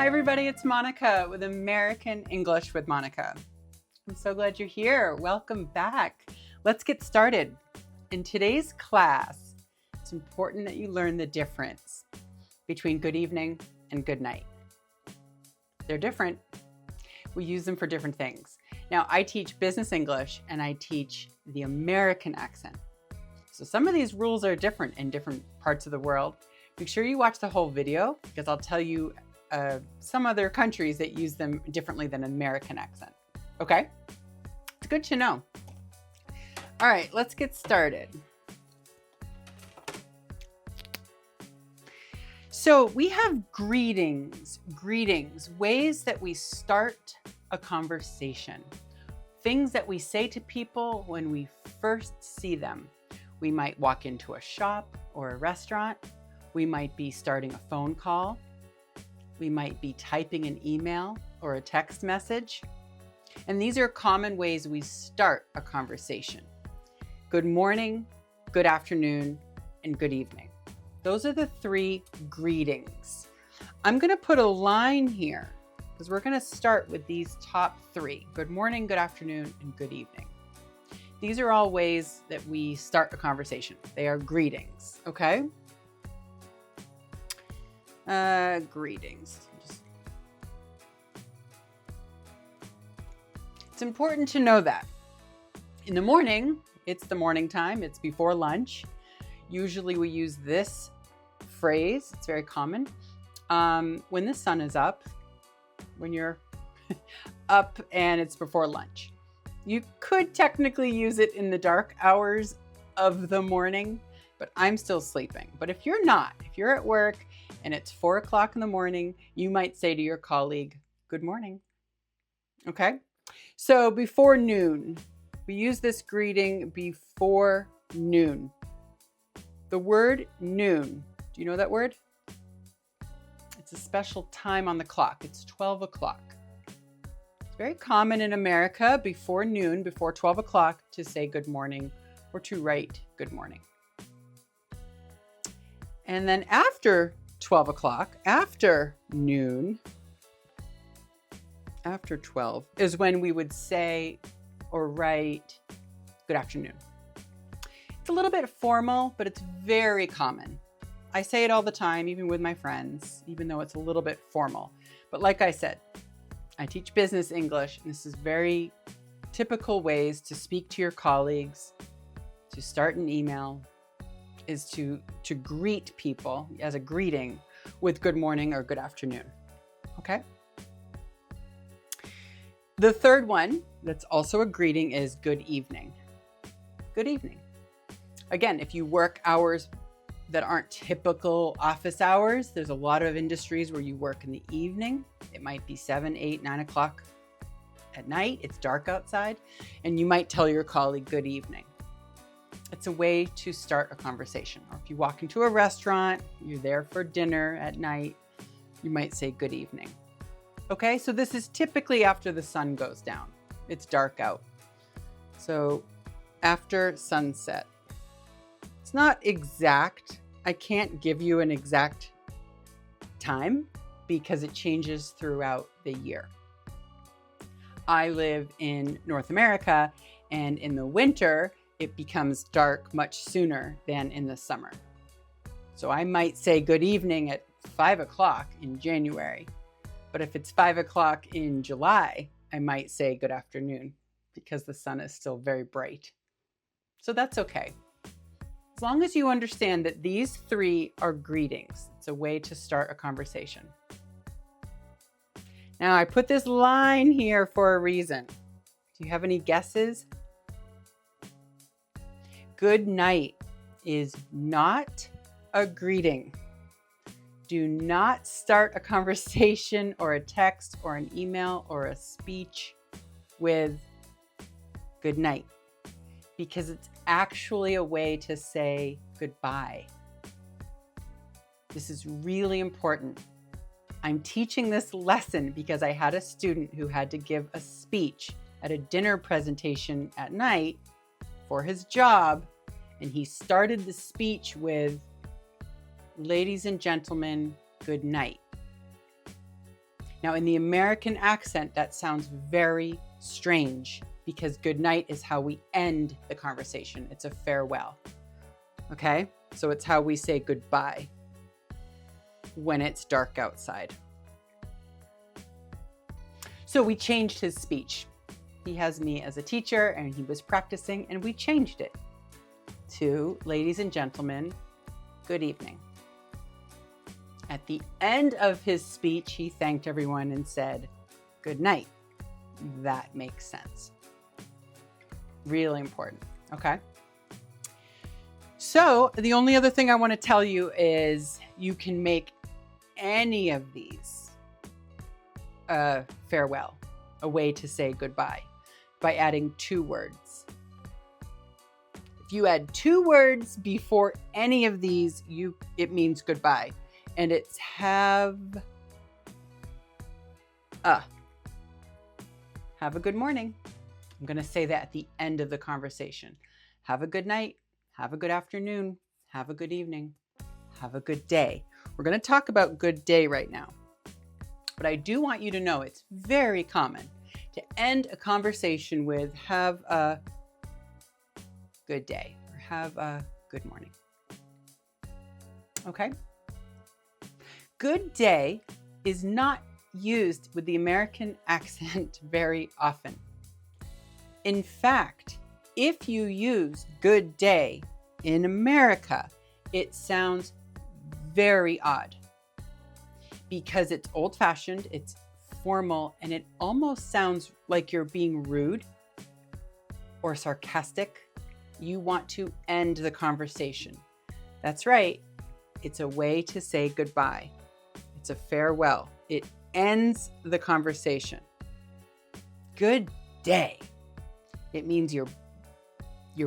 Hi everybody, it's Monica with American English with Monica. I'm so glad you're here. Welcome back. Let's get started. In today's class, it's important that you learn the difference between good evening and good night. They're different. We use them for different things. Now, I teach business English and I teach the American accent. So some of these rules are different in different parts of the world. Make sure you watch the whole video because I'll tell you some other countries that use them differently than an American accent. Okay? It's good to know. All right, let's get started. So we have greetings, ways that we start a conversation, things that we say to people when we first see them. We might walk into a shop or a restaurant. We might be starting a phone call. We might be typing an email or a text message. And these are common ways we start a conversation. Good morning, good afternoon, and good evening. Those are the three greetings. I'm going to put a line here because we're going to start with these top three. Good morning, good afternoon, and good evening. These are all ways that we start a conversation. They are greetings, okay? Greetings. It's important to know that. In the morning, it's the morning time. It's before lunch. Usually we use this phrase. It's very common. When the sun is up, when you're up and it's before lunch. You could technically use it in the dark hours of the morning, but I'm still sleeping. But if you're not, if you're at work and it's 4 o'clock in the morning, you might say to your colleague, good morning. Okay? So before noon, we use this greeting before noon. The word noon, do you know that word? It's a special time on the clock. It's 12 o'clock. It's very common in America before noon, before 12 o'clock, to say good morning or to write good morning. And then after 12 o'clock, after noon, after 12 is when we would say or write good afternoon. It's a little bit formal, but it's very common. I say it all the time, even with my friends, even though it's a little bit formal. But like I said, I teach business English, and this is very typical ways to speak to your colleagues, to start an email, is to greet people as a greeting with good morning or good afternoon. Okay? The third one that's also a greeting is good evening. Good evening. Again, if you work hours that aren't typical office hours, there's a lot of industries where you work in the evening. It might be 7, 8, 9 o'clock at night. It's dark outside, and you might tell your colleague good evening. It's a way to start a conversation. Or if you walk into a restaurant, you're there for dinner at night, you might say good evening. Okay, so this is typically after the sun goes down. It's dark out. So after sunset. It's not exact. I can't give you an exact time because it changes throughout the year. I live in North America, and in the winter, it becomes dark much sooner than in the summer. So I might say good evening at 5 o'clock in January. But if it's 5 o'clock in July, I might say good afternoon because the sun is still very bright. So that's okay. As long as you understand that these three are greetings, it's a way to start a conversation. Now, I put this line here for a reason. Do you have any guesses? Good night is not a greeting. Do not start a conversation or a text or an email or a speech with good night, because it's actually a way to say goodbye. This is really important. I'm teaching this lesson because I had a student who had to give a speech at a dinner presentation at night for his job, and he started the speech with, "Ladies and gentlemen, good night." Now, in the American accent, that sounds very strange because good night is how we end the conversation. It's a farewell. Okay? So it's how we say goodbye when it's dark outside. So we changed his speech. He has me as a teacher and he was practicing, and we changed it to, ladies and gentlemen, good evening. At the end of his speech, he thanked everyone and said, good night. That makes sense. Really important. Okay. So the only other thing I want to tell you is you can make any of these a farewell, a way to say goodbye, by adding 2 words. If you add 2 words before any of these, it means goodbye. And it's have a good morning. I'm going to say that at the end of the conversation. Have a good night. Have a good afternoon. Have a good evening. Have a good day. We're going to talk about good day right now. But I do want you to know it's very common to end a conversation with have a good day or have a good morning. Okay? Good day is not used with the American accent very often. In fact, if you use good day in America, it sounds very odd because it's old-fashioned, it's formal, and it almost sounds like you're being rude or sarcastic. You want to end the conversation. That's right. It's a way to say goodbye. It's a farewell. It ends the conversation. Good day. It means you're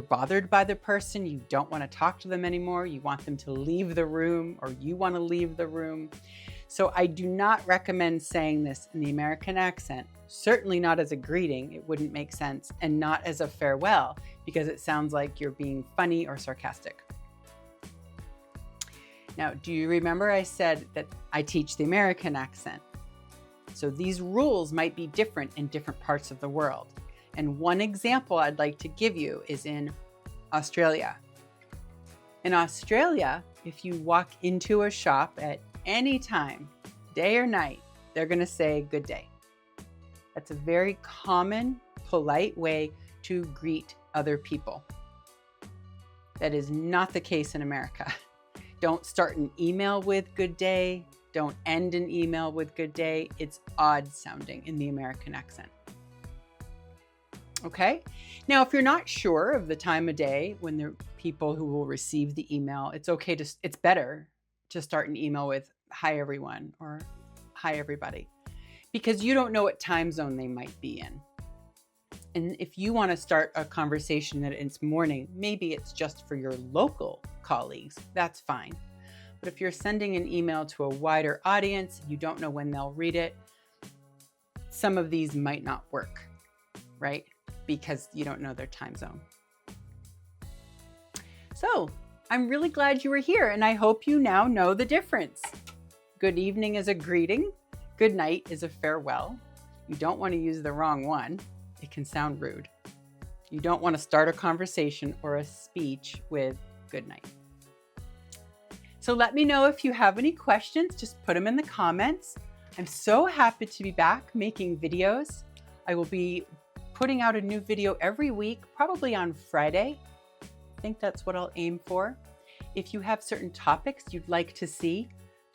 bothered by the person. You don't want to talk to them anymore. You want them to leave the room, or you want to leave the room. So I do not recommend saying this in the American accent. Certainly not as a greeting. It wouldn't make sense. And not as a farewell, because it sounds like you're being funny or sarcastic. Now, do you remember I said that I teach the American accent? So these rules might be different in different parts of the world. And one example I'd like to give you is in Australia. In Australia, if you walk into a shop at any time, day or night, they're going to say good day. That's a very common, polite way to greet other people. That is not the case in America. Don't start an email with good day. Don't end an email with good day. It's odd sounding in the American accent. Okay. Now, if you're not sure of the time of day when there are people who will receive the email, it's better to start an email with hi everyone or hi everybody, because you don't know what time zone they might be in. And if you want to start a conversation that it's morning, maybe it's just for your local colleagues, that's fine. But if you're sending an email to a wider audience, you don't know when they'll read it, some of these might not work, right? Because you don't know their time zone. So I'm really glad you were here, and I hope you now know the difference. Good evening is a greeting. Good night is a farewell. You don't want to use the wrong one. It can sound rude. You don't want to start a conversation or a speech with good night. So let me know if you have any questions. Just put them in the comments. I'm so happy to be back making videos. I will be putting out a new video every week, probably on Friday. I think that's what I'll aim for. If you have certain topics you'd like to see,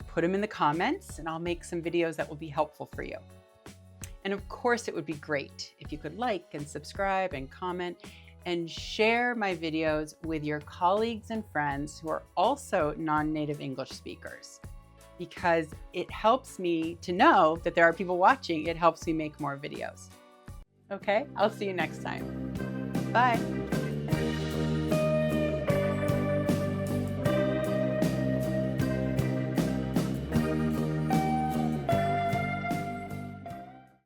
put them in the comments and I'll make some videos that will be helpful for you. And of course, it would be great if you could like and subscribe and comment and share my videos with your colleagues and friends who are also non-native English speakers, because it helps me to know that there are people watching. It helps me make more videos. Okay, I'll see you next time. Bye.